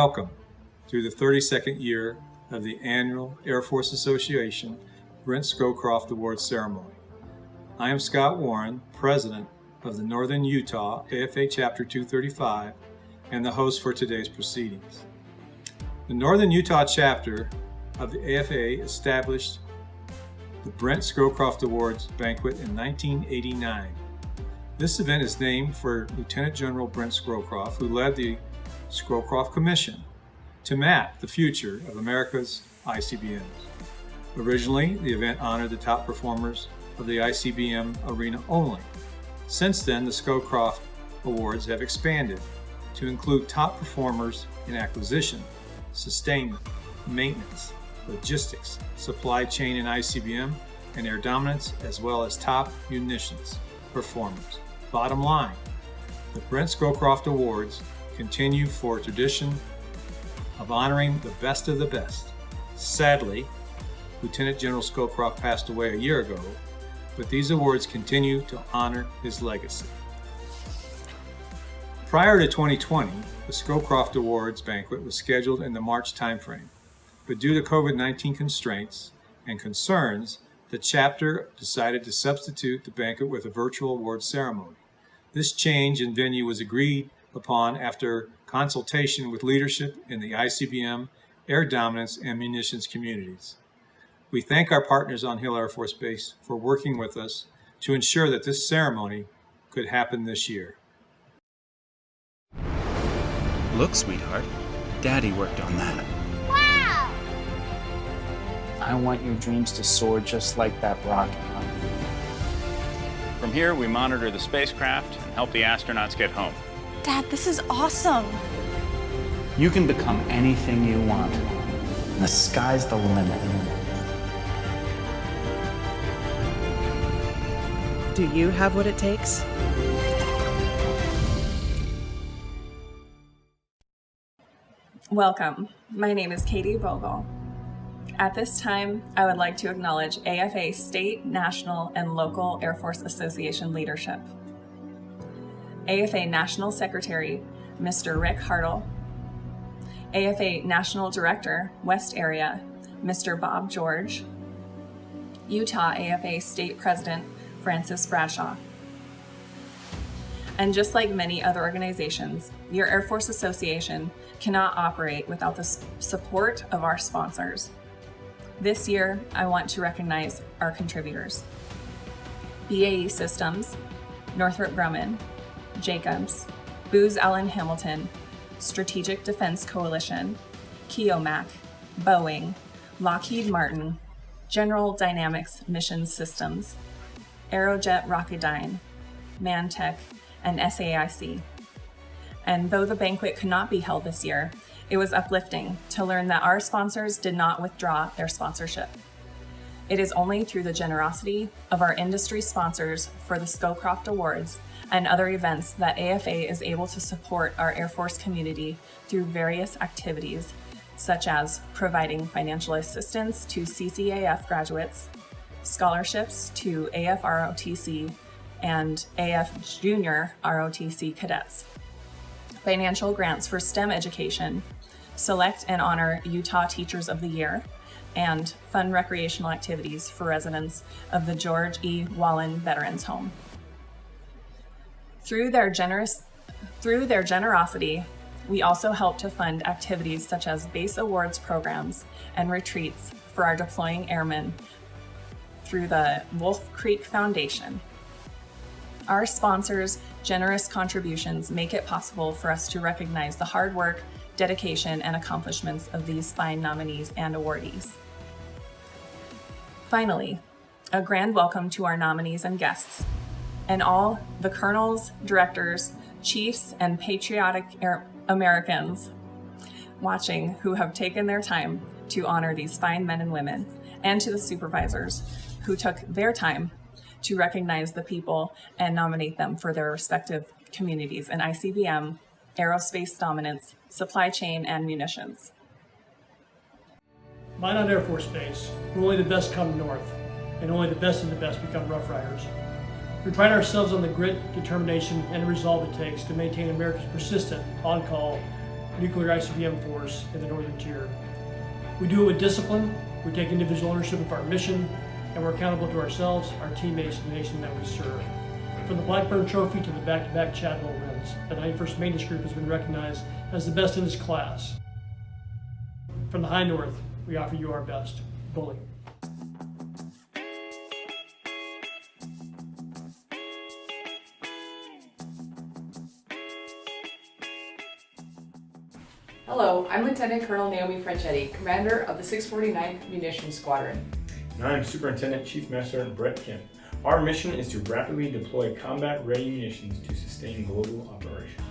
Welcome to the 32nd year of the annual Air Force Association Brent Scowcroft Awards ceremony. I am Scott Warren, President of the Northern Utah AFA Chapter 235 and the host for today's proceedings. The Northern Utah chapter of the AFA established the Brent Scowcroft Awards banquet in 1989. This event is named for Lieutenant General Brent Scowcroft, who led the Scowcroft Commission to map the future of America's ICBMs. Originally, the event honored the top performers of the ICBM arena only. Since then, the Scowcroft Awards have expanded to include top performers in acquisition, sustainment, maintenance, logistics, supply chain in ICBM, and air dominance, as well as top munitions performers. Bottom line, the Brent Scowcroft Awards continue for a tradition of honoring the best of the best. Sadly, Lieutenant General Scowcroft passed away a year ago, but these awards continue to honor his legacy. Prior to 2020, the Scowcroft Awards banquet was scheduled in the March timeframe, but due to COVID-19 constraints and concerns, the chapter decided to substitute the banquet with a virtual awards ceremony. This change in venue was agreed upon after consultation with leadership in the ICBM, air dominance, and munitions communities. We thank our partners on Hill Air Force Base for working with us to ensure that this ceremony could happen this year. Look, sweetheart, Daddy worked on that. Wow! I want your dreams to soar just like that rocket. From here, we monitor the spacecraft and help the astronauts get home. Dad, this is awesome. You can become anything you want. And the sky's the limit. Do you have what it takes? Welcome. My name is Katie Vogel. At this time, I would like to acknowledge AFA state, national, and local Air Force Association leadership. AFA National Secretary, Mr. Rick Hartle. AFA National Director, West Area, Mr. Bob George. Utah AFA State President, Francis Bradshaw. And just like many other organizations, your Air Force Association cannot operate without the support of our sponsors. This year, I want to recognize our contributors: BAE Systems, Northrop Grumman, Jacobs, Booz Allen Hamilton, Strategic Defense Coalition, Keomac, Boeing, Lockheed Martin, General Dynamics Mission Systems, Aerojet Rocketdyne, Mantech, and SAIC. And though the banquet could not be held this year, it was uplifting to learn that our sponsors did not withdraw their sponsorship. It is only through the generosity of our industry sponsors for the Scowcroft Awards and other events that AFA is able to support our Air Force community through various activities, such as providing financial assistance to CCAF graduates, scholarships to AF ROTC and AF Junior ROTC cadets, financial grants for STEM education, select and honor Utah Teachers of the Year, and fun recreational activities for residents of the George E. Wallen Veterans Home. Through their generosity, we also help to fund activities such as base awards programs and retreats for our deploying airmen through the Wolf Creek Foundation. Our sponsors' generous contributions make it possible for us to recognize the hard work, dedication, and accomplishments of these fine nominees and awardees. Finally, a grand welcome to our nominees and guests, and all the colonels, directors, chiefs, and patriotic Americans watching who have taken their time to honor these fine men and women, and to the supervisors who took their time to recognize the people and nominate them for their respective communities in ICBM, aerospace dominance, supply chain, and munitions. Minot Air Force Base, where only the best come north, and only the best of the best become Rough Riders. We pride ourselves on the grit, determination, and resolve it takes to maintain America's persistent, on-call, nuclear ICBM force in the Northern Tier. We do it with discipline, we take individual ownership of our mission, and we're accountable to ourselves, our teammates, and the nation that we serve. From the Blackburn Trophy to the back-to-back Chadwell wins, the 91st Maintenance Group has been recognized as the best in its class. From the High North, we offer you our best. Bully. Hello, I'm Lieutenant Colonel Naomi Franchetti, Commander of the 649th Munitions Squadron. And I'm Superintendent Chief Master Brett Kim. Our mission is to rapidly deploy combat-ready munitions to sustain global operations.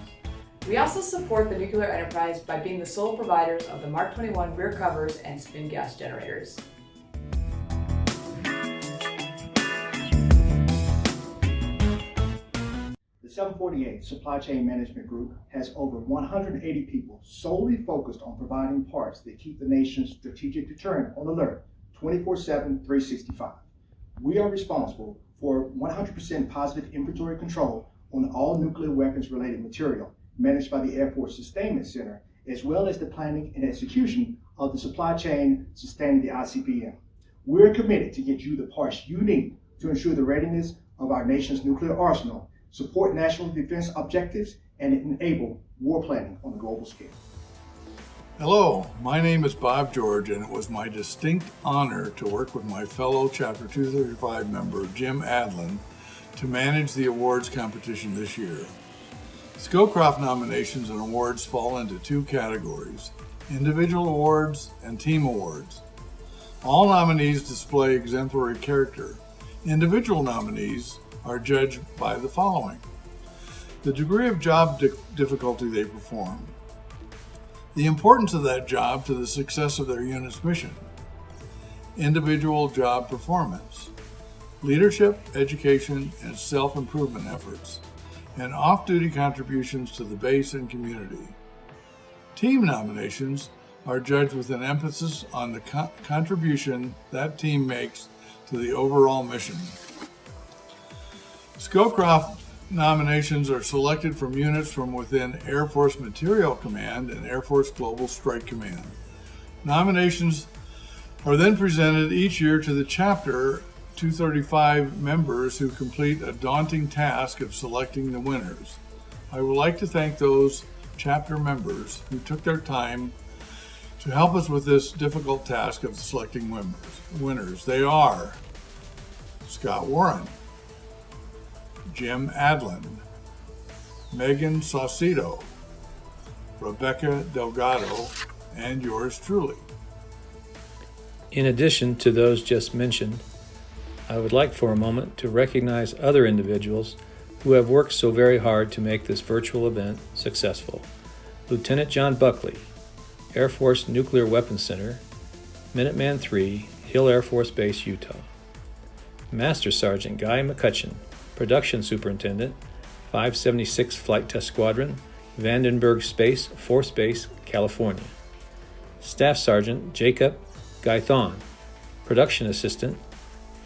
We also support the nuclear enterprise by being the sole providers of the Mark 21 rear covers and spin gas generators. The 748 Supply Chain Management Group has over 180 people solely focused on providing parts that keep the nation's strategic deterrent on alert 24/7, 365. We are responsible for 100% positive inventory control on all nuclear weapons related material managed by the Air Force Sustainment Center, as well as the planning and execution of the supply chain sustaining the ICBM. We're committed to get you the parts you need to ensure the readiness of our nation's nuclear arsenal, support national defense objectives, and enable war planning on a global scale. Hello, my name is Bob George, and it was my distinct honor to work with my fellow Chapter 235 member Jim Adlin to manage the awards competition this year. Scowcroft nominations and awards fall into two categories: individual awards and team awards. All nominees display exemplary character. Individual nominees are judged by the following: the degree of job difficulty they perform, the importance of that job to the success of their unit's mission, individual job performance, leadership, education, and self-improvement efforts, and off-duty contributions to the base and community. Team nominations are judged with an emphasis on the contribution that team makes to the overall mission. Scowcroft nominations are selected from units from within Air Force Materiel Command and Air Force Global Strike Command. Nominations are then presented each year to the Chapter 235 members who complete a daunting task of selecting the winners. I would like to thank those chapter members who took their time to help us with this difficult task of selecting winners. They are Scott Warren, Jim Adlin, Megan Saucedo, Rebecca Delgado, and yours truly. In addition to those just mentioned, I would like for a moment to recognize other individuals who have worked so very hard to make this virtual event successful. Lieutenant John Buckley, Air Force Nuclear Weapons Center, Minuteman III, Hill Air Force Base, Utah. Master Sergeant Guy McCutcheon, Production Superintendent, 576 Flight Test Squadron, Vandenberg Space Force Base, California. Staff Sergeant Jacob Gaithon, Production Assistant,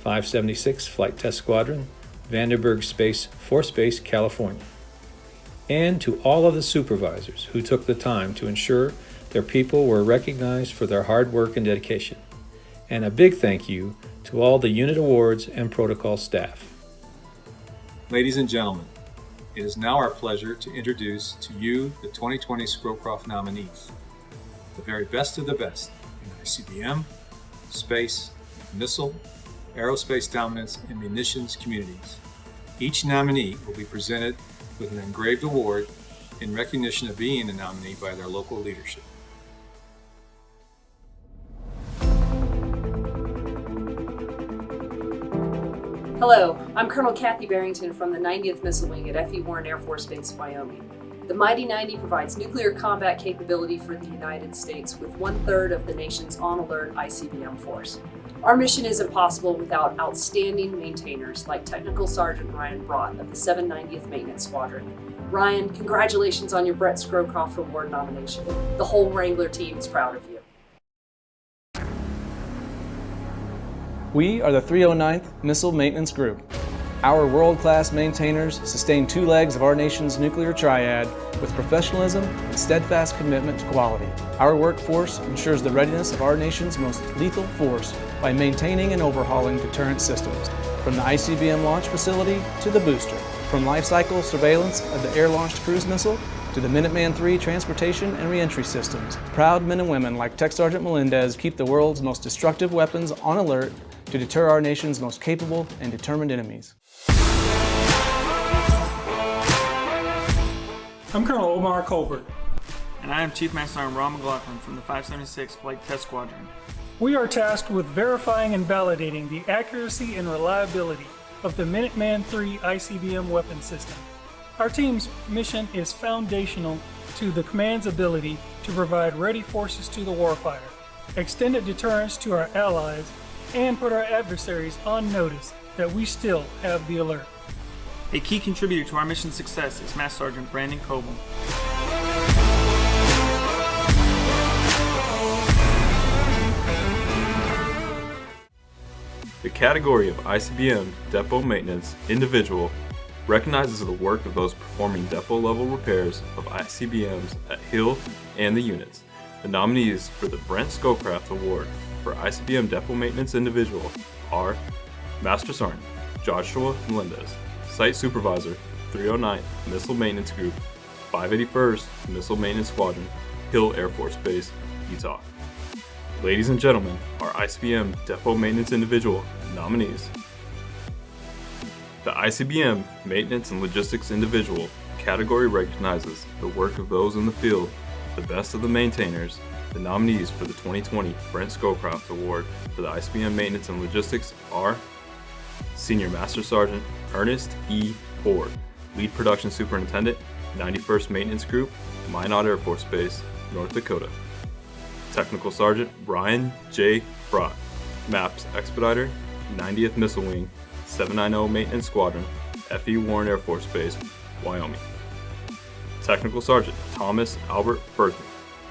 576 Flight Test Squadron, Vandenberg Space Force Base, California. And to all of the supervisors who took the time to ensure their people were recognized for their hard work and dedication. And a big thank you to all the unit awards and protocol staff. Ladies and gentlemen, it is now our pleasure to introduce to you the 2020 Scowcroft nominees, the very best of the best in ICBM, space, missile, aerospace dominance, and munitions communities. Each nominee will be presented with an engraved award in recognition of being a nominee by their local leadership. Hello, I'm Colonel Kathy Barrington from the 90th Missile Wing at F.E. Warren Air Force Base, Wyoming. The Mighty 90 provides nuclear combat capability for the United States with 1/3 of the nation's on-alert ICBM force. Our mission isn't possible without outstanding maintainers like Technical Sergeant Ryan Brott of the 790th Maintenance Squadron. Ryan, congratulations on your Brent Scowcroft Award nomination. The whole Wrangler team is proud of you. We are the 309th Missile Maintenance Group. Our world-class maintainers sustain two legs of our nation's nuclear triad with professionalism and steadfast commitment to quality. Our workforce ensures the readiness of our nation's most lethal force by maintaining and overhauling deterrent systems, from the ICBM launch facility to the booster, from life cycle surveillance of the air-launched cruise missile to the Minuteman III transportation and reentry systems. Proud men and women like Tech Sergeant Melendez keep the world's most destructive weapons on alert to deter our nation's most capable and determined enemies. I'm Colonel Omar Colbert. And I am Chief Master Sergeant Ron McLaughlin from the 576 Flight Test Squadron. We are tasked with verifying and validating the accuracy and reliability of the Minuteman III ICBM weapon system. Our team's mission is foundational to the command's ability to provide ready forces to the warfighter, extended deterrence to our allies, and put our adversaries on notice that we still have the alert. A key contributor to our mission's success is Master Sergeant Brandon Coble. The category of ICBM Depot Maintenance Individual recognizes the work of those performing depot-level repairs of ICBMs at Hill and the units. The nominees for the Brent Scowcroft Award for ICBM Depot Maintenance Individual are Master Sergeant Joshua Melendez, Site Supervisor, 309th Missile Maintenance Group, 581st Missile Maintenance Squadron, Hill Air Force Base, Utah. Ladies and gentlemen, our ICBM Depot Maintenance Individual nominees. The ICBM Maintenance and Logistics Individual category recognizes the work of those in the field, the best of the maintainers. The nominees for the 2020 Brent Scowcroft Award for the ICBM Maintenance and Logistics are Senior Master Sergeant Ernest E. Ford, Lead Production Superintendent, 91st Maintenance Group, Minot Air Force Base, North Dakota. Technical Sergeant Brian J. Brott, MAPS Expediter, 90th Missile Wing, 790 Maintenance Squadron, F.E. Warren Air Force Base, Wyoming. Technical Sergeant Thomas Albert Berthman,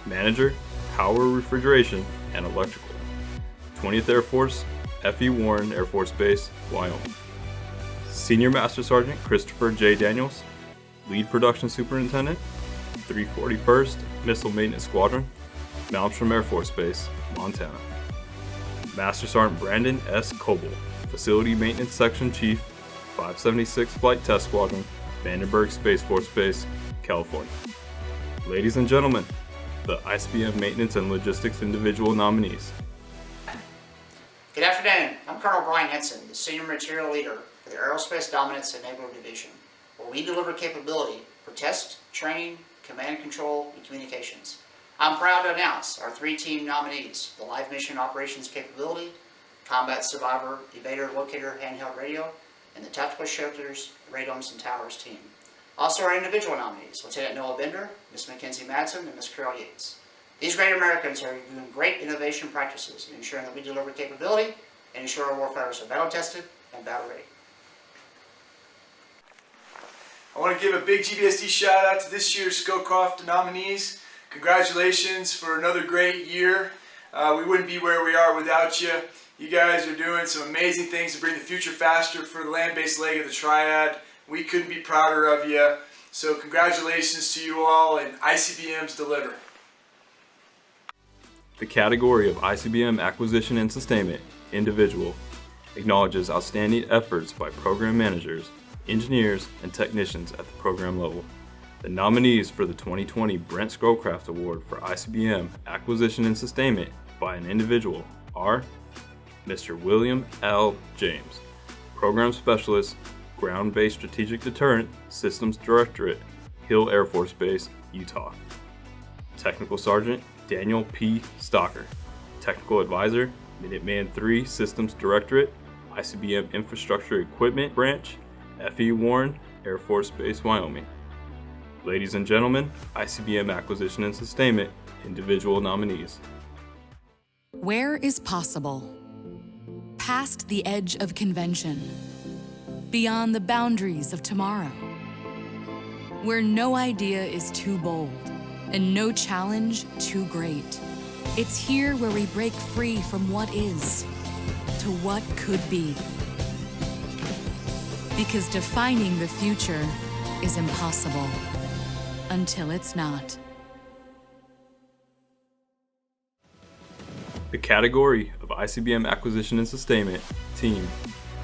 Manager, Power Refrigeration and Electrical, 20th Air Force, F.E. Warren Air Force Base, Wyoming. Senior Master Sergeant Christopher J. Daniels, Lead Production Superintendent, 341st Missile Maintenance Squadron, Malmstrom Air Force Base, Montana. Master Sergeant Brandon S. Coble, Facility Maintenance Section Chief, 576 Flight Test Squadron, Vandenberg Space Force Base, California. Ladies and gentlemen, the ICBM Maintenance and Logistics Individual nominees. Good afternoon. I'm Colonel Brian Henson, the Senior Material Leader for the Aerospace Dominance Enabler Division, where we deliver capability for test, training, command and control, and communications. I'm proud to announce our three team nominees: the Live Mission Operations Capability, Combat Survivor Evader Locator Handheld Radio, and the Tactical Shelters, Radomes and Towers team. Also our individual nominees, Lieutenant Noah Bender, Miss Mackenzie Madsen, and Miss Carol Yates. These great Americans are doing great innovation practices in ensuring that we deliver capability and ensure our warfighters are battle tested and battle ready. I want to give a big GBSD shout out to this year's Scowcroft nominees. Congratulations for another great year. We wouldn't be where we are without you. You guys are doing some amazing things to bring the future faster for the land-based leg of the triad. We couldn't be prouder of you. So congratulations to you all, and ICBMs deliver. The category of ICBM Acquisition and Sustainment Individual acknowledges outstanding efforts by program managers, engineers, and technicians at the program level. The nominees for the 2020 Brent Scowcroft Award for ICBM Acquisition and Sustainment by an individual are Mr. William L. James, Program Specialist, Ground-Based Strategic Deterrent Systems Directorate, Hill Air Force Base, Utah. Technical Sergeant Daniel P. Stocker, Technical Advisor, Minuteman III Systems Directorate, ICBM Infrastructure Equipment Branch, F.E. Warren Air Force Base, Wyoming. Ladies and gentlemen, ICBM Acquisition and Sustainment Individual nominees. Where is possible? Past the edge of convention. Beyond the boundaries of tomorrow. Where no idea is too bold and no challenge too great. It's here where we break free from what is to what could be. Because defining the future is impossible until it's not. The category of ICBM Acquisition and Sustainment Team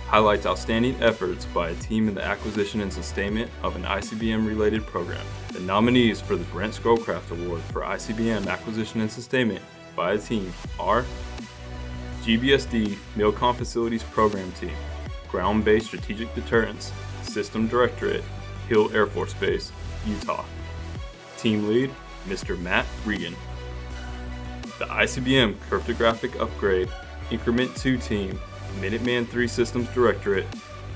highlights outstanding efforts by a team in the acquisition and sustainment of an ICBM-related program. The nominees for the Brent Scowcroft Award for ICBM Acquisition and Sustainment by a team are GBSD MILCOM Facilities Program Team, Ground-Based Strategic Deterrence, System Directorate, Hill Air Force Base, Utah. Team Lead, Mr. Matt Regan. The ICBM Cryptographic Upgrade Increment 2 Team, Minuteman III Systems Directorate,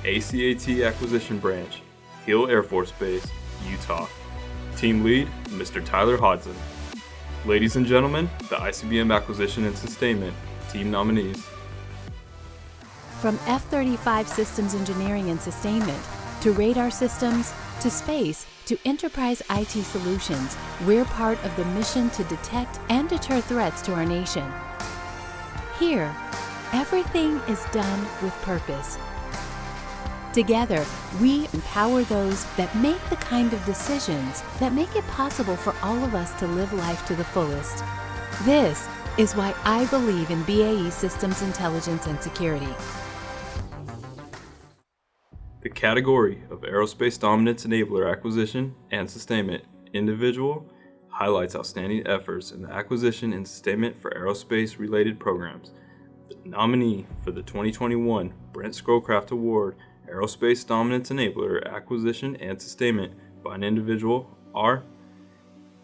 ACAT Acquisition Branch, Hill Air Force Base, Utah. Team Lead, Mr. Tyler Hodson. Ladies and gentlemen, the ICBM Acquisition and Sustainment Team nominees. From F-35 Systems Engineering and Sustainment, to radar systems, to space, to enterprise IT solutions, we're part of the mission to detect and deter threats to our nation. Here, everything is done with purpose. Together, we empower those that make the kind of decisions that make it possible for all of us to live life to the fullest. This is why I believe in BAE Systems Intelligence and Security. The category of Aerospace Dominance Enabler Acquisition and Sustainment Individual highlights outstanding efforts in the acquisition and sustainment for aerospace-related programs. The nominee for the 2021 Brent Scowcroft Award Aerospace Dominance Enabler Acquisition and Sustainment by an individual are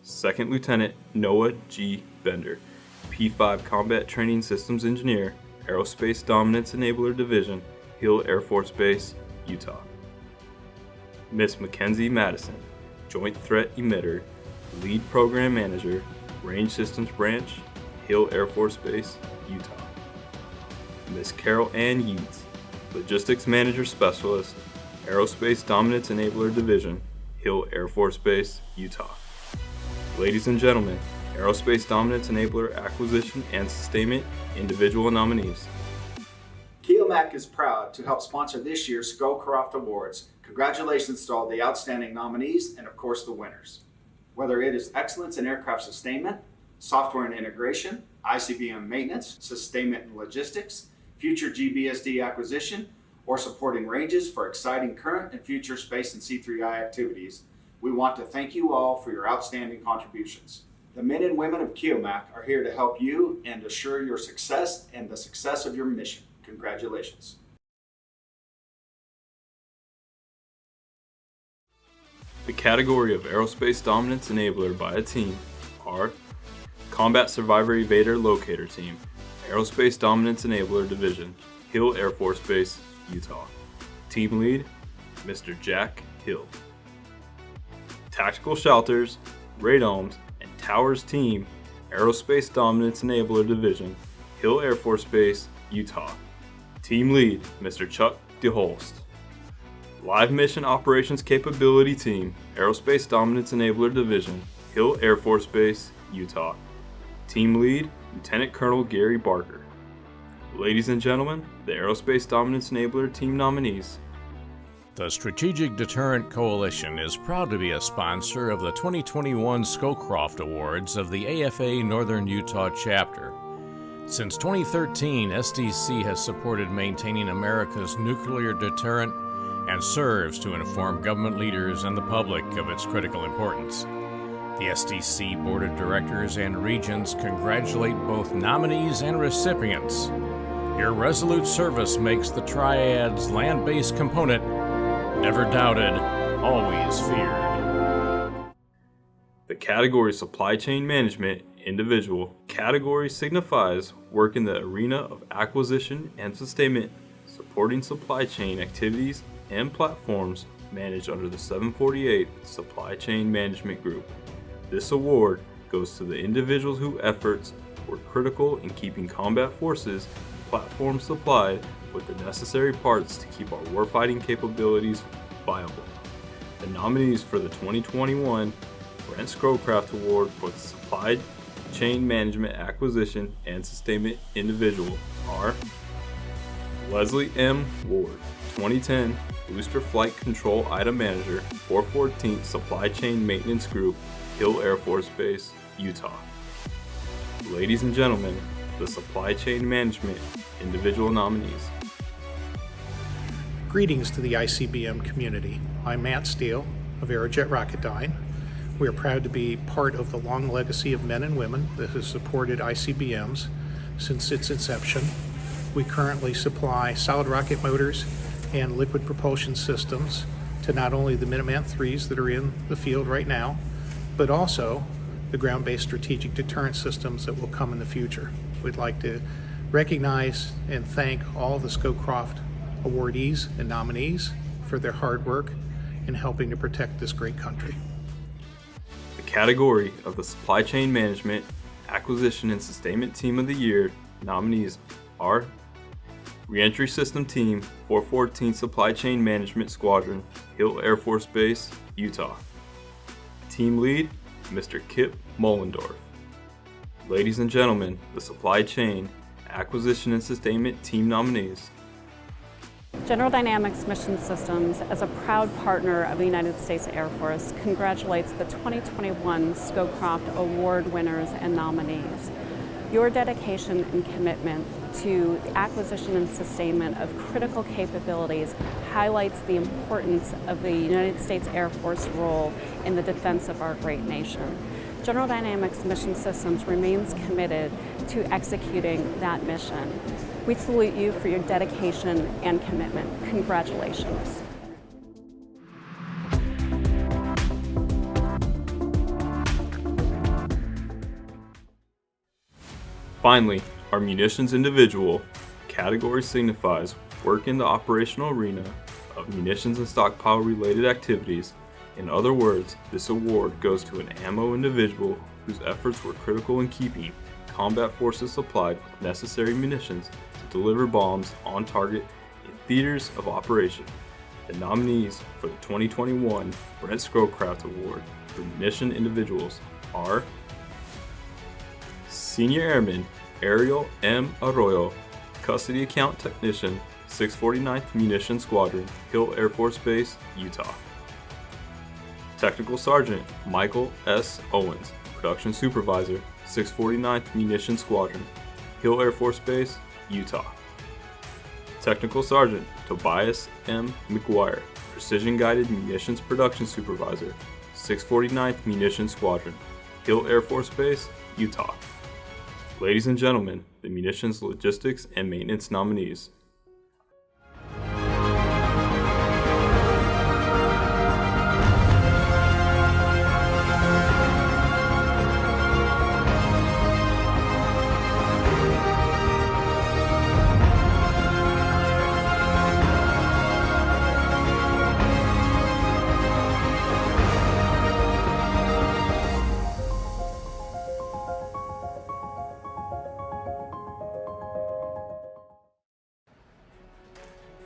Second Lieutenant Noah G. Bender, P-5 Combat Training Systems Engineer, Aerospace Dominance Enabler Division, Hill Air Force Base, Utah. Miss Mackenzie Madison, Joint Threat Emitter, Lead Program Manager, Range Systems Branch, Hill Air Force Base, Utah. Miss Carol Ann Yeats, Logistics Manager Specialist, Aerospace Dominance Enabler Division, Hill Air Force Base, Utah. Ladies and gentlemen, Aerospace Dominance Enabler Acquisition and Sustainment Individual nominees. Keomac is proud to help sponsor this year's Scowcroft Awards. Congratulations to all the outstanding nominees and of course the winners. Whether it is excellence in aircraft sustainment, software and integration, ICBM maintenance, sustainment and logistics, future GBSD acquisition, or supporting ranges for exciting current and future space and C3I activities, we want to thank you all for your outstanding contributions. The men and women of Keomac are here to help you and assure your success and the success of your mission. Congratulations. The category of Aerospace Dominance Enabler by a team are Combat Survivor Evader Locator Team, Aerospace Dominance Enabler Division, Hill Air Force Base, Utah. Team Lead, Mr. Jack Hill. Tactical Shelters, Radomes, and Towers Team, Aerospace Dominance Enabler Division, Hill Air Force Base, Utah. Team Lead, Mr. Chuck DeHolst. Live Mission Operations Capability Team, Aerospace Dominance Enabler Division, Hill Air Force Base, Utah. Team Lead, Lieutenant Colonel Gary Barker. Ladies and gentlemen, the Aerospace Dominance Enabler Team nominees. The Strategic Deterrent Coalition is proud to be a sponsor of the 2021 Scowcroft Awards of the AFA Northern Utah Chapter. Since 2013, SDC has supported maintaining America's nuclear deterrent and serves to inform government leaders and the public of its critical importance. The SDC Board of Directors and Regents congratulate both nominees and recipients. Your resolute service makes the Triad's land-based component never doubted, always feared. The category Supply Chain Management Individual category signifies work in the arena of acquisition and sustainment, supporting supply chain activities and platforms managed under the 748 Supply Chain Management Group. This award goes to the individuals whose efforts were critical in keeping combat forces and platforms supplied with the necessary parts to keep our warfighting capabilities viable. The nominees for the 2021 Brent Scowcroft Award for the Supply Chain Management Acquisition and Sustainment Individual are Leslie M. Ward, 2010 Booster Flight Control Item Manager, 414th Supply Chain Maintenance Group, Hill Air Force Base, Utah. Ladies and gentlemen, the Supply Chain Management individual nominees. Greetings to the ICBM community. I'm Matt Steele of Aerojet Rocketdyne. We are proud to be part of the long legacy of men and women that has supported ICBMs since its inception. We currently supply solid rocket motors and liquid propulsion systems to not only the Minuteman IIIs that are in the field right now, but also the ground-based strategic deterrent systems that will come in the future. We'd like to recognize and thank all the Scowcroft awardees and nominees for their hard work in helping to protect this great country. The category of the Supply Chain Management, Acquisition and Sustainment Team of the Year nominees are Reentry System Team, 414th Supply Chain Management Squadron, Hill Air Force Base, Utah. Team Lead, Mr. Kip Mollendorf. Ladies and gentlemen, the Supply Chain, Acquisition and Sustainment Team nominees. General Dynamics Mission Systems, as a proud partner of the United States Air Force, congratulates the 2021 Scowcroft Award winners and nominees. Your dedication and commitment to the acquisition and sustainment of critical capabilities highlights the importance of the United States Air Force role in the defense of our great nation. General Dynamics Mission Systems remains committed to executing that mission. We salute you for your dedication and commitment. Congratulations. Finally, our munitions individual category signifies work in the operational arena of munitions and stockpile related activities. In other words, this award goes to an ammo individual whose efforts were critical in keeping combat forces supplied with necessary munitions to deliver bombs on target in theaters of operation. The nominees for the 2021 Brent Scowcroft Award for munition individuals are Senior Airman Ariel M. Arroyo, Custody Account Technician, 649th Munition Squadron, Hill Air Force Base, Utah. Technical Sergeant Michael S. Owens, Production Supervisor, 649th Munition Squadron, Hill Air Force Base, Utah. Technical Sergeant Tobias M. McGuire, Precision Guided Munitions Production Supervisor, 649th Munition Squadron, Hill Air Force Base, Utah. Ladies and gentlemen, the Munitions Logistics and Maintenance nominees.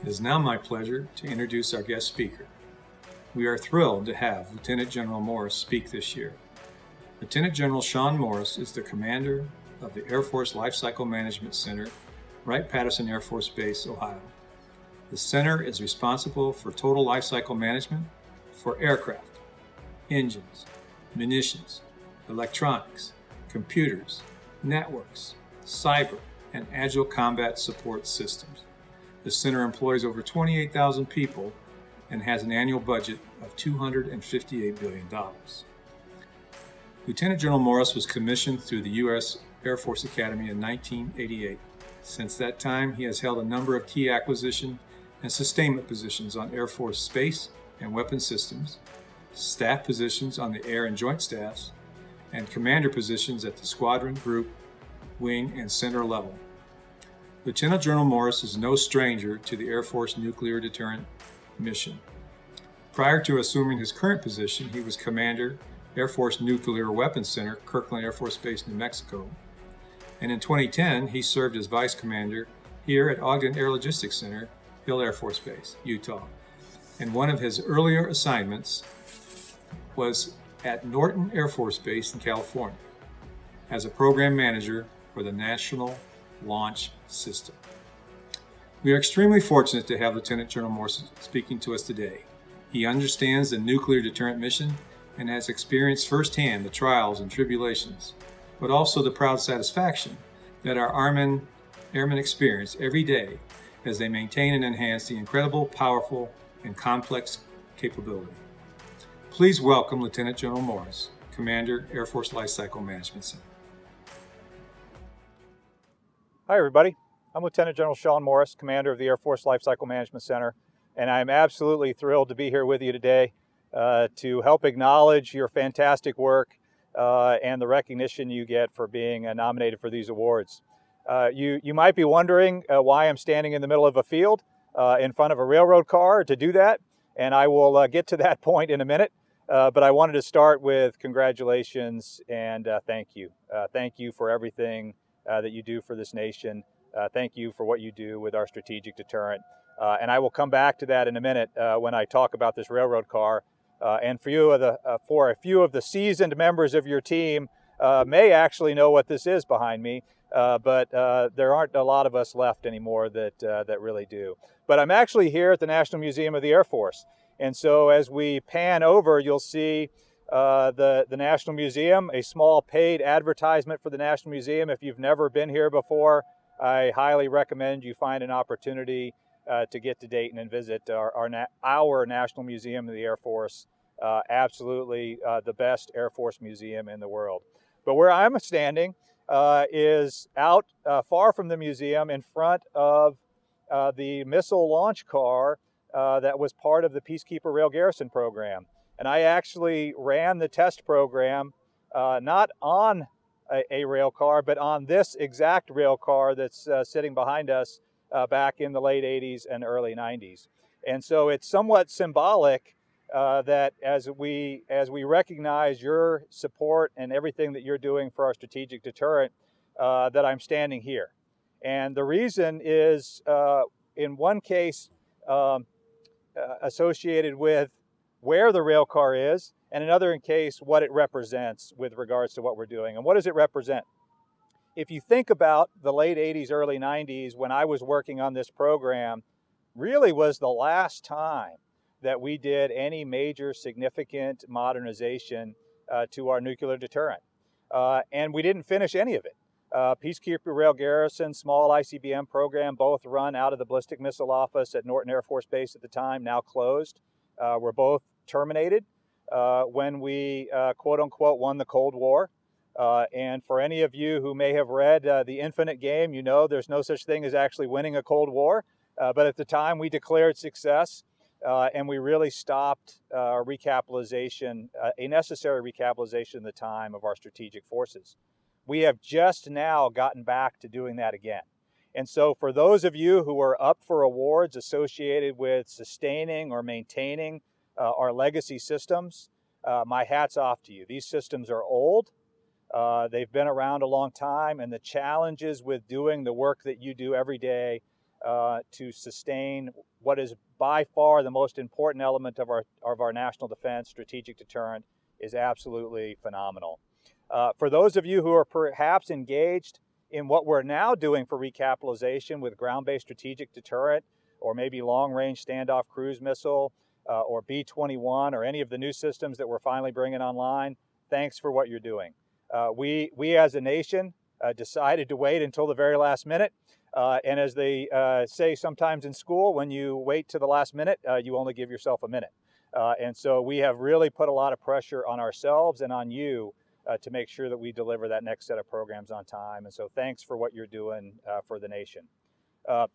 It is now my pleasure to introduce our guest speaker. We are thrilled to have Lieutenant General Morris speak this year. Lieutenant General Sean Morris is the commander of the Air Force Life Cycle Management Center, Wright-Patterson Air Force Base, Ohio. The center is responsible for total life cycle management for aircraft, engines, munitions, electronics, computers, networks, cyber, and agile combat support systems. The center employs over 28,000 people and has an annual budget of $258 billion. Lieutenant General Morris was commissioned through the U.S. Air Force Academy in 1988. Since that time, he has held a number of key acquisition and sustainment positions on Air Force space and weapons systems, staff positions on the air and joint staffs, and commander positions at the squadron, group, wing, and center level. Lieutenant General Morris is no stranger to the Air Force nuclear deterrent mission. Prior to assuming his current position, he was Commander, Air Force Nuclear Weapons Center, Kirkland Air Force Base, New Mexico. And in 2010, he served as Vice Commander here at Ogden Air Logistics Center, Hill Air Force Base, Utah. And one of his earlier assignments was at Norton Air Force Base in California as a program manager for the National Launch System. We are extremely fortunate to have Lieutenant General Morse speaking to us today. He understands the nuclear deterrent mission and has experienced firsthand the trials and tribulations, but also the proud satisfaction that our airmen experience every day as they maintain and enhance the incredible, powerful, and complex capability. Please welcome Lieutenant General Morris, Commander, Air Force Lifecycle Management Center. Hi everybody, I'm Lieutenant General Sean Morris, Commander of the Air Force Lifecycle Management Center, and I'm absolutely thrilled to be here with you today to help acknowledge your fantastic work and the recognition you get for being nominated for these awards. You might be wondering why I'm standing in the middle of a field in front of a railroad car to do that, and I will get to that point in a minute. But I wanted to start with congratulations and thank you. Thank you for everything that you do for this nation. Thank you for what you do with our strategic deterrent. And I will come back to that in a minute when I talk about this railroad car. And for a few of the seasoned members of your team may actually know what this is behind me, but there aren't a lot of us left anymore that really do. But I'm actually here at the National Museum of the Air Force. And so as we pan over, you'll see the National Museum, a small paid advertisement for the National Museum. If you've never been here before, I highly recommend you find an opportunity to get to Dayton and visit our National Museum of the Air Force. Absolutely the best Air Force museum in the world. But where I'm standing is out far from the museum in front of the missile launch car that was part of the Peacekeeper Rail Garrison program. And I actually ran the test program not on a rail car, but on this exact rail car that's sitting behind us back in the late 80s and early 90s. And so it's somewhat symbolic that as we recognize your support and everything that you're doing for our strategic deterrent, that I'm standing here. And the reason is, in one case, associated with where the rail car is, and another in case what it represents with regards to what we're doing. And what does it represent? If you think about the late 80s, early 90s, when I was working on this program, really was the last time that we did any major significant modernization to our nuclear deterrent. And we didn't finish any of it. Peacekeeper Rail Garrison, small ICBM program, both run out of the Ballistic Missile Office at Norton Air Force Base at the time, now closed. Were both terminated when we, quote unquote, won the Cold War. And for any of you who may have read The Infinite Game, you know there's no such thing as actually winning a Cold War. But at the time, we declared success, and we really stopped recapitalization, a necessary recapitalization in the time of our strategic forces. We have just now gotten back to doing that again. And so for those of you who are up for awards associated with sustaining or maintaining our legacy systems, my hat's off to you. These systems are old. They've been around a long time, and the challenges with doing the work that you do every day to sustain what is by far the most important element of our national defense, strategic deterrent, is absolutely phenomenal. For those of you who are perhaps engaged in what we're now doing for recapitalization with ground-based strategic deterrent, or maybe long-range standoff cruise missile, or B-21, or any of the new systems that we're finally bringing online, thanks for what you're doing. We as a nation decided to wait until the very last minute, and as they say sometimes in school, when you wait to the last minute, you only give yourself a minute. And so we have really put a lot of pressure on ourselves and on you to make sure that we deliver that next set of programs on time. And so thanks for what you're doing for the nation. But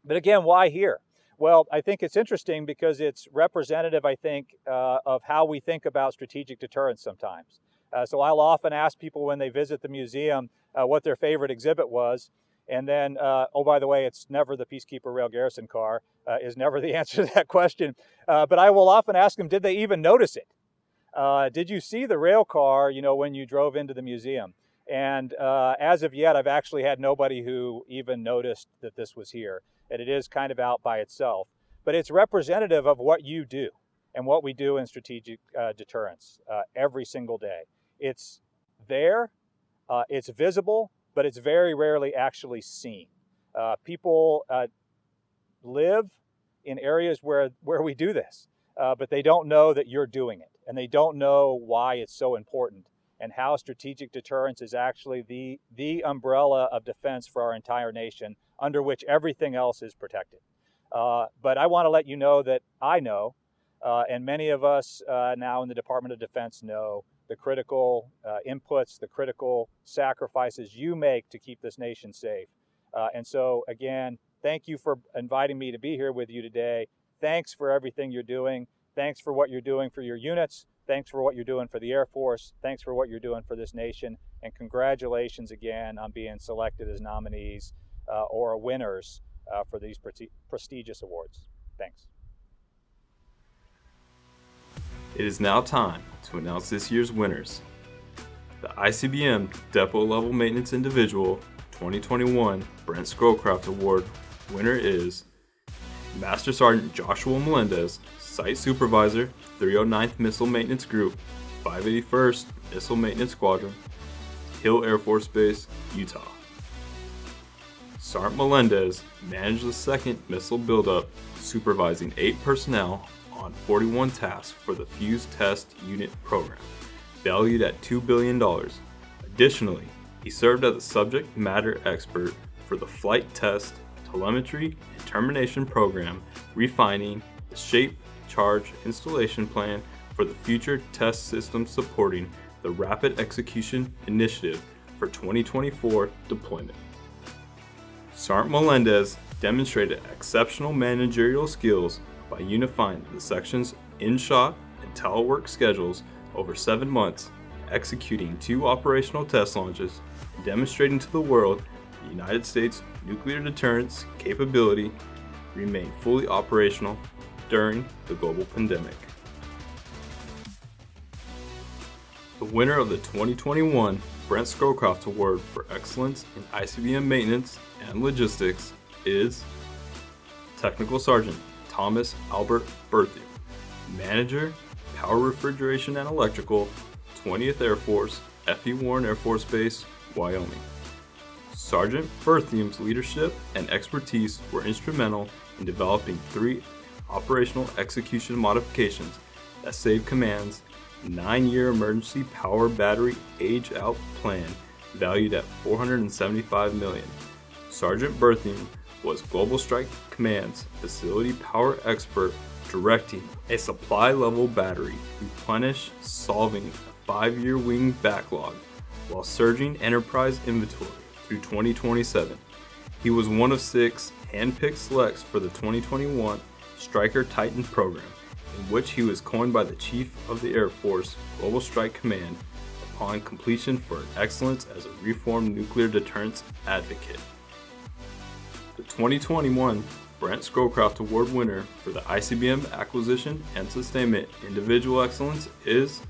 again, why here? Well, I think it's interesting because it's representative, I think, of how we think about strategic deterrence sometimes. So I'll often ask people when they visit the museum what their favorite exhibit was. And then, oh, by the way, it's never the Peacekeeper Rail Garrison car, is never the answer to that question. But I will often ask them, did they even notice it? Did you see the rail car, when you drove into the museum? And as of yet, I've actually had nobody who even noticed that this was here. And it is kind of out by itself. But it's representative of what you do and what we do in strategic deterrence every single day. It's there, it's visible, but it's very rarely actually seen. People live in areas where we do this, but they don't know that you're doing it, and they don't know why it's so important and how strategic deterrence is actually the umbrella of defense for our entire nation, under which everything else is protected. But I want to let you know that I know, and many of us now in the Department of Defense know, the critical inputs, the critical sacrifices you make to keep this nation safe. And so again, thank you for inviting me to be here with you today. Thanks for everything you're doing. Thanks for what you're doing for your units. Thanks for what you're doing for the Air Force. Thanks for what you're doing for this nation. And congratulations again on being selected as nominees or winners for these prestigious awards. Thanks. It is now time to announce this year's winners. The ICBM Depot Level Maintenance Individual 2021 Brent Scowcroft Award winner is Master Sergeant Joshua Melendez, Site Supervisor, 309th Missile Maintenance Group, 581st Missile Maintenance Squadron, Hill Air Force Base, Utah. Sergeant Melendez managed the 2nd Missile Buildup, supervising 8 personnel on 41 tasks for the Fuse Test Unit program, valued at $2 billion. Additionally, he served as a subject matter expert for the Flight Test, Telemetry, and Termination program, refining the shape, charge, installation plan for the future test system supporting the Rapid Execution Initiative for 2024 deployment. Sergeant Melendez demonstrated exceptional managerial skills by unifying the section's in-shot and telework schedules over 7 months, executing 2 operational test launches, and demonstrating to the world the United States nuclear deterrence capability remained fully operational during the global pandemic. The winner of the 2021 Brent Scowcroft Award for Excellence in ICBM Maintenance and Logistics is Technical Sergeant Thomas Albert Berthium, Manager, Power Refrigeration and Electrical, 20th Air Force, F.E. Warren Air Force Base, Wyoming. Sergeant Berthium's leadership and expertise were instrumental in developing 3 operational execution modifications that saved command's 9-year emergency power battery age-out plan valued at $475 million. Sergeant Berthium was Global Strike Command's facility power expert, directing a supply-level battery replenish, solving a 5-year wing backlog while surging enterprise inventory through 2027. He was one of 6 hand-picked selects for the 2021 Stryker Titan program, in which he was coined by the Chief of the Air Force Global Strike Command upon completion for excellence as a reformed nuclear deterrence advocate. The 2021 Brent Scowcroft Award winner for the ICBM Acquisition and Sustainment Individual Excellence is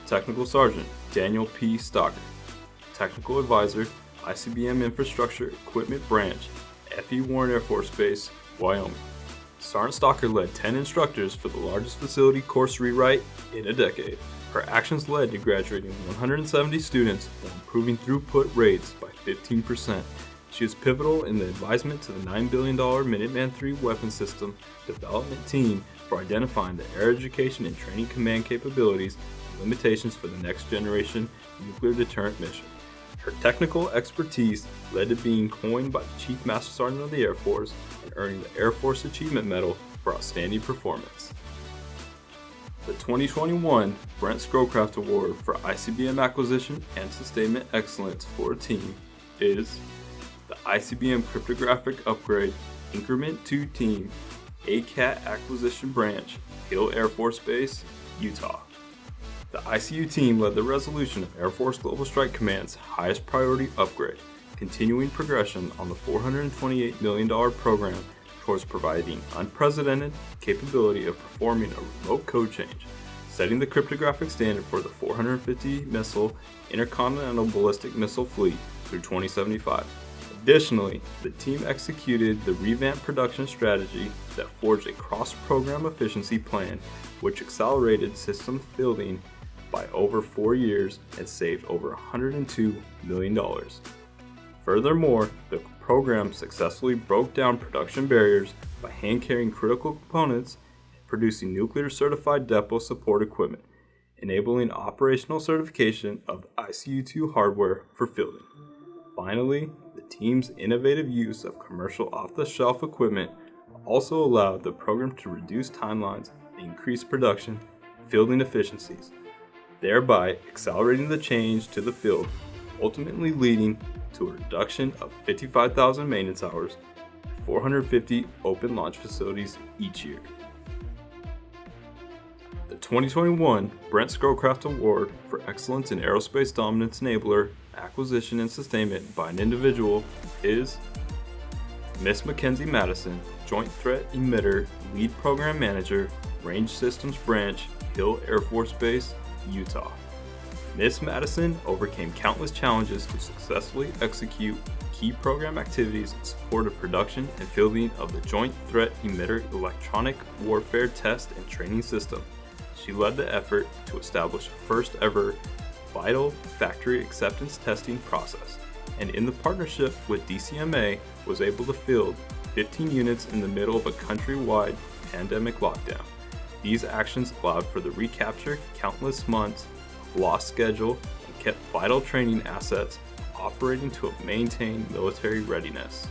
Technical Sergeant Daniel P. Stocker, Technical Advisor, ICBM Infrastructure Equipment Branch, F.E. Warren Air Force Base, Wyoming. Sergeant Stocker led 10 instructors for the largest facility course rewrite in a decade. Her actions led to graduating 170 students while improving throughput rates by 15%. She is pivotal in the advisement to the $9 billion Minuteman III weapon system development team for identifying the air education and training command capabilities and limitations for the next generation nuclear deterrent mission. Her technical expertise led to being coined by the Chief Master Sergeant of the Air Force and earning the Air Force Achievement Medal for outstanding performance. The 2021 Brent Scowcroft Award for ICBM Acquisition and Sustainment Excellence for a team is the ICBM Cryptographic Upgrade Increment 2 Team, ACAT Acquisition Branch, Hill Air Force Base, Utah. The ICU team led the resolution of Air Force Global Strike Command's highest priority upgrade, continuing progression on the $428 million program towards providing unprecedented capability of performing a remote code change, setting the cryptographic standard for the 450 missile intercontinental ballistic missile fleet through 2075. Additionally, the team executed the revamped production strategy that forged a cross-program efficiency plan which accelerated systems building by over 4 years and saved over $102 million. Furthermore, the program successfully broke down production barriers by hand-carrying critical components and producing nuclear-certified depot support equipment, enabling operational certification of the ICU-2 hardware for fielding. Finally, the team's innovative use of commercial off-the-shelf equipment also allowed the program to reduce timelines and increase production and fielding efficiencies, thereby accelerating the change to the field, ultimately leading to a reduction of 55,000 maintenance hours and 450 open launch facilities each year. The 2021 Brent Scowcroft Award for Excellence in Aerospace Dominance Enabler, Acquisition and Sustainment by an individual is Miss Mackenzie Madison, Joint Threat Emitter Lead Program Manager, Range Systems Branch, Hill Air Force Base, Utah. Miss Madison overcame countless challenges to successfully execute key program activities in support of production and fielding of the Joint Threat Emitter Electronic Warfare Test and Training System. She led the effort to establish a first ever vital factory acceptance testing process, and in the partnership with DCMA was able to field 15 units in the middle of a countrywide pandemic lockdown. These actions allowed for the recapture of countless months of lost schedule and kept vital training assets operating to maintain military readiness.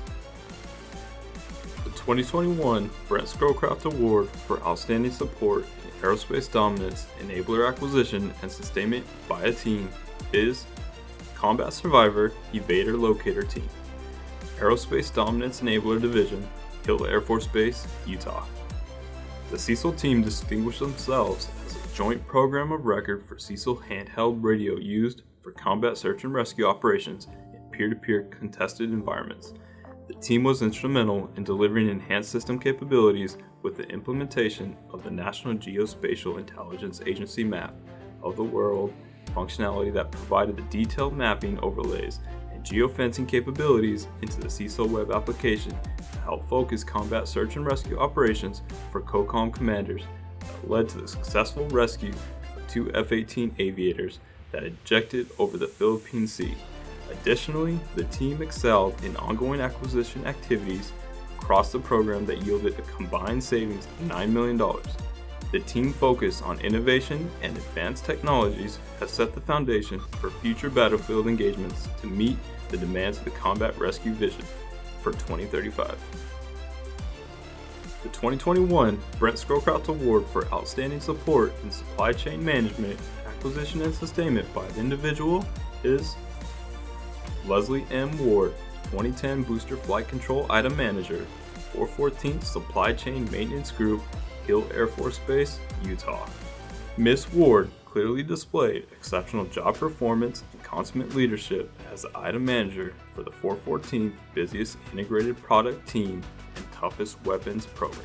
The 2021 Brent Scowcroft Award for Outstanding Support in Aerospace Dominance Enabler Acquisition and Sustainment by a Team is Combat Survivor Evader Locator Team, Aerospace Dominance Enabler Division, Hill Air Force Base, Utah. The Cecil team distinguished themselves as a joint program of record for Cecil handheld radio used for combat search and rescue operations in peer-to-peer contested environments. The team was instrumental in delivering enhanced system capabilities with the implementation of the National Geospatial Intelligence Agency map of the world functionality that provided the detailed mapping overlays and geofencing capabilities into the Cecil web application to help focus combat search and rescue operations for COCOM commanders that led to the successful rescue of 2 F-18 aviators that ejected over the Philippine Sea. Additionally, the team excelled in ongoing acquisition activities across the program that yielded a combined savings of $9 million. The team focus on innovation and advanced technologies has set the foundation for future battlefield engagements to meet the demands of the combat rescue vision for 2035. The 2021 Brent Scowcroft Award for Outstanding Support in Supply Chain Management, Acquisition and Sustainment by an individual is Leslie M. Ward, 2010 Booster Flight Control Item Manager, 414th Supply Chain Maintenance Group, Hill Air Force Base, Utah. Ms. Ward clearly displayed exceptional job performance and consummate leadership as the item manager for the 414th busiest integrated product team and toughest weapons program,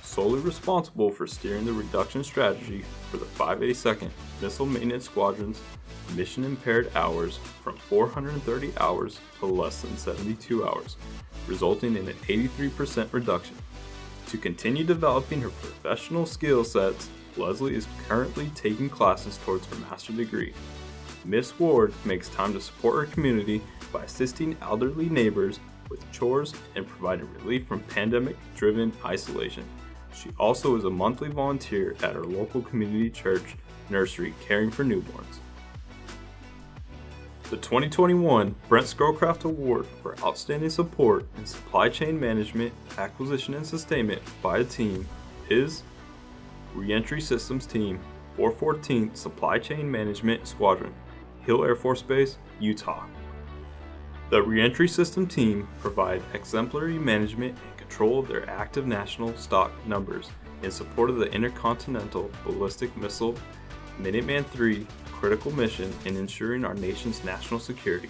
solely responsible for steering the reduction strategy for the 582nd Missile Maintenance Squadron's mission-impaired hours from 430 hours to less than 72 hours, resulting in an 83% reduction. To continue developing her professional skill sets, Leslie is currently taking classes towards her master's degree. Miss Ward makes time to support her community by assisting elderly neighbors with chores and providing relief from pandemic-driven isolation. She also is a monthly volunteer at her local community church nursery caring for newborns. The 2021 Brent Scowcroft Award for Outstanding Support in Supply Chain Management, Acquisition and Sustainment by a Team is Reentry Systems Team, 414th Supply Chain Management Squadron, Hill Air Force Base, Utah. The Reentry System Team provide exemplary management and control of their active national stock numbers in support of the Intercontinental Ballistic Missile Minuteman III critical mission in ensuring our nation's national security.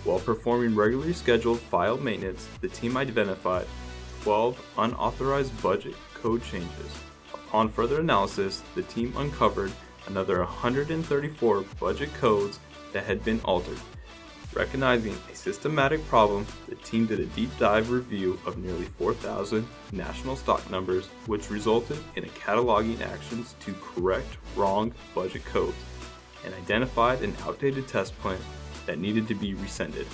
While performing regularly scheduled file maintenance, the team identified 12 unauthorized budget code changes. Upon further analysis, the team uncovered another 134 budget codes that had been altered. Recognizing a systematic problem, the team did a deep dive review of nearly 4,000 national stock numbers, which resulted in a cataloging actions to correct wrong budget codes and identified an outdated test plan that needed to be rescinded.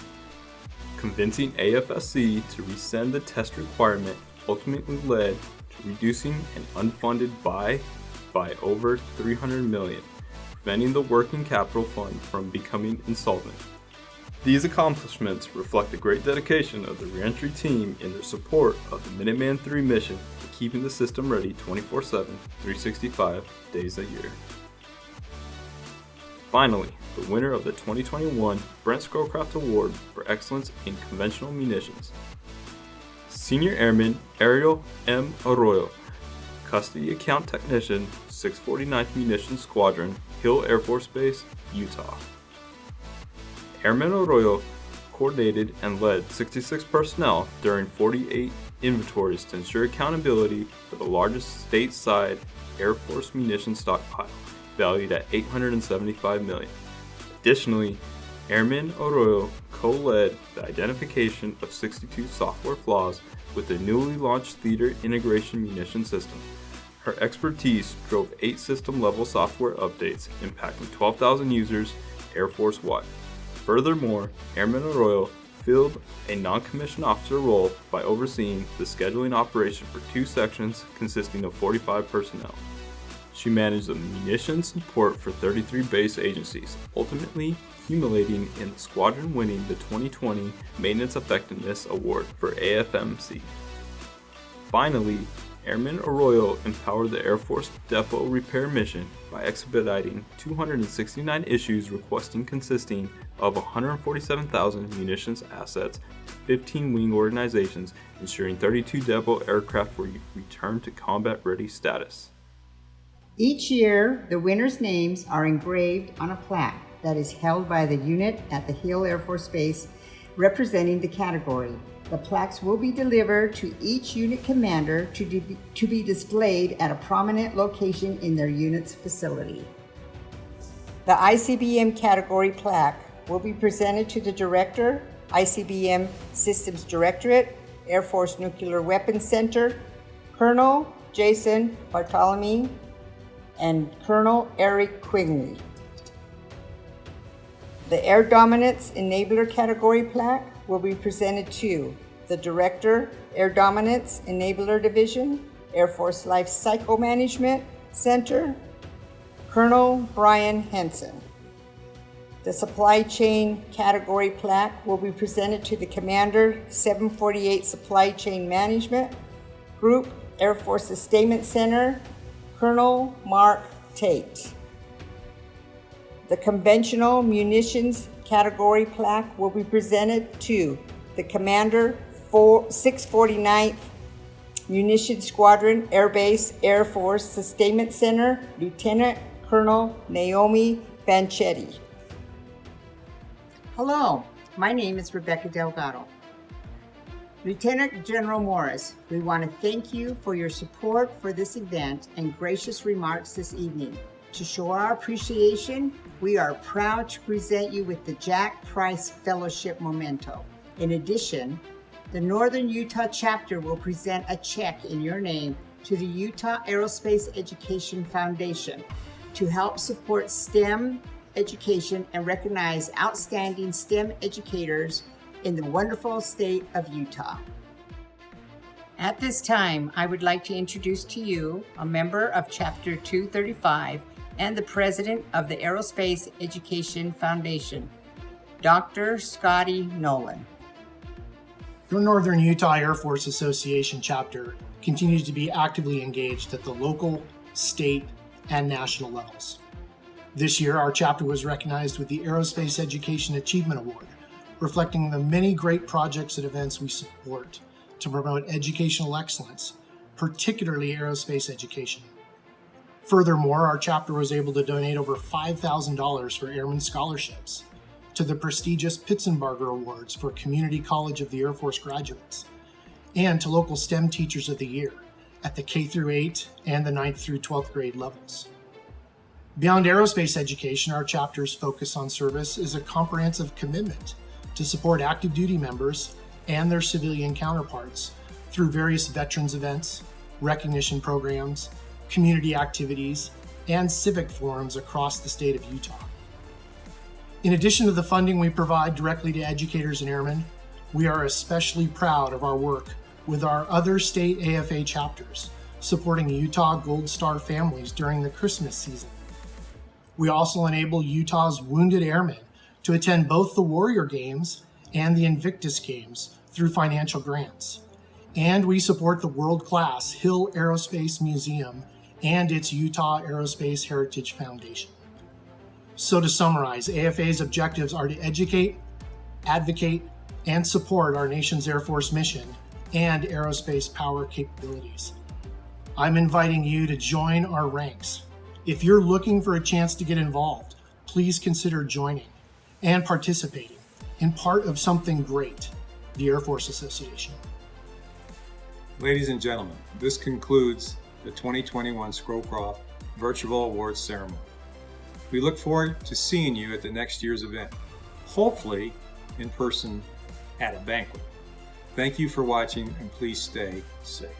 Convincing AFSC to rescind the test requirement ultimately led to reducing an unfunded buy by over $300 million, preventing the working capital fund from becoming insolvent. These accomplishments reflect the great dedication of the reentry team in their support of the Minuteman III mission to keeping the system ready 24/7, 365 days a year. Finally, the winner of the 2021 Brent Scowcroft Award for Excellence in Conventional Munitions. Senior Airman Ariel M. Arroyo, Custody Account Technician, 649th Munitions Squadron, Hill Air Force Base, Utah. Airman Arroyo coordinated and led 66 personnel during 48 inventories to ensure accountability for the largest stateside Air Force munitions stockpile, valued at $875 million. Additionally, Airman Arroyo co-led the identification of 62 software flaws with the newly launched Theater Integration Munition System. Her expertise drove 8 system-level software updates, impacting 12,000 users Air Force-wide. Furthermore, Airman Arroyo filled a non-commissioned officer role by overseeing the scheduling operation for 2 sections consisting of 45 personnel. She managed the munitions support for 33 base agencies, ultimately accumulating in the squadron winning the 2020 Maintenance Effectiveness Award for AFMC. Finally, Airman Arroyo empowered the Air Force Depot repair mission by expediting 269 issues consisting of 147,000 munitions assets to 15 wing organizations, ensuring 32 depot aircraft were returned to combat-ready status. Each year, the winners' names are engraved on a plaque that is held by the unit at the Hill Air Force Base representing the category. The plaques will be delivered to each unit commander to be displayed at a prominent location in their unit's facility. The ICBM category plaque will be presented to the Director, ICBM Systems Directorate, Air Force Nuclear Weapons Center, Colonel Jason Bartolome, and Colonel Eric Quigley. The Air Dominance Enabler category plaque will be presented to the Director, Air Dominance Enabler Division, Air Force Life Cycle Management Center, Colonel Brian Henson. The Supply Chain category plaque will be presented to the Commander, 748 Supply Chain Management Group, Air Force Sustainment Center, Colonel Mark Tate. The Conventional Munitions category plaque will be presented to the Commander, 649th Munitions Squadron, Air Base, Air Force Sustainment Center, Lieutenant Colonel Naomi Banchetti. Hello, my name is Rebecca Delgado. Lieutenant General Morris, we want to thank you for your support for this event and gracious remarks this evening. To show our appreciation, we are proud to present you with the Jack Price Fellowship Memento. In addition, the Northern Utah chapter will present a check in your name to the Utah Aerospace Education Foundation to help support STEM education and recognize outstanding STEM educators in the wonderful state of Utah. At this time, I would like to introduce to you a member of Chapter 235 and the President of the Aerospace Education Foundation, Dr. Scotty Nolan. Your Northern Utah Air Force Association chapter continues to be actively engaged at the local, state, and national levels. This year, our chapter was recognized with the Aerospace Education Achievement Award, reflecting the many great projects and events we support to promote educational excellence, particularly aerospace education. Furthermore, our chapter was able to donate over $5,000 for airman scholarships to the prestigious Pitzenbarger Awards for Community College of the Air Force graduates, and to local STEM Teachers of the Year at the K-8 and the 9th through 12th grade levels. Beyond aerospace education, our chapter's focus on service is a comprehensive commitment to support active duty members and their civilian counterparts through various veterans events, recognition programs, community activities, and civic forums across the state of Utah. In addition to the funding we provide directly to educators and airmen, We are especially proud of our work with our other state AFA chapters, supporting Utah Gold Star families during the Christmas season. We also enable Utah's wounded airmen to attend both the Warrior Games and the Invictus Games through financial grants. And we support the world-class Hill Aerospace Museum and its Utah Aerospace Heritage Foundation. So to summarize, AFA's objectives are to educate, advocate, and support our nation's Air Force mission and aerospace power capabilities. I'm inviting you to join our ranks. If you're looking for a chance to get involved, please consider joining and participating in part of something great, the Air Force Association. Ladies and gentlemen, this concludes the 2021 Scowcroft Virtual Awards Ceremony. We look forward to seeing you at the next year's event, hopefully in person at a banquet. Thank you for watching, and please stay safe.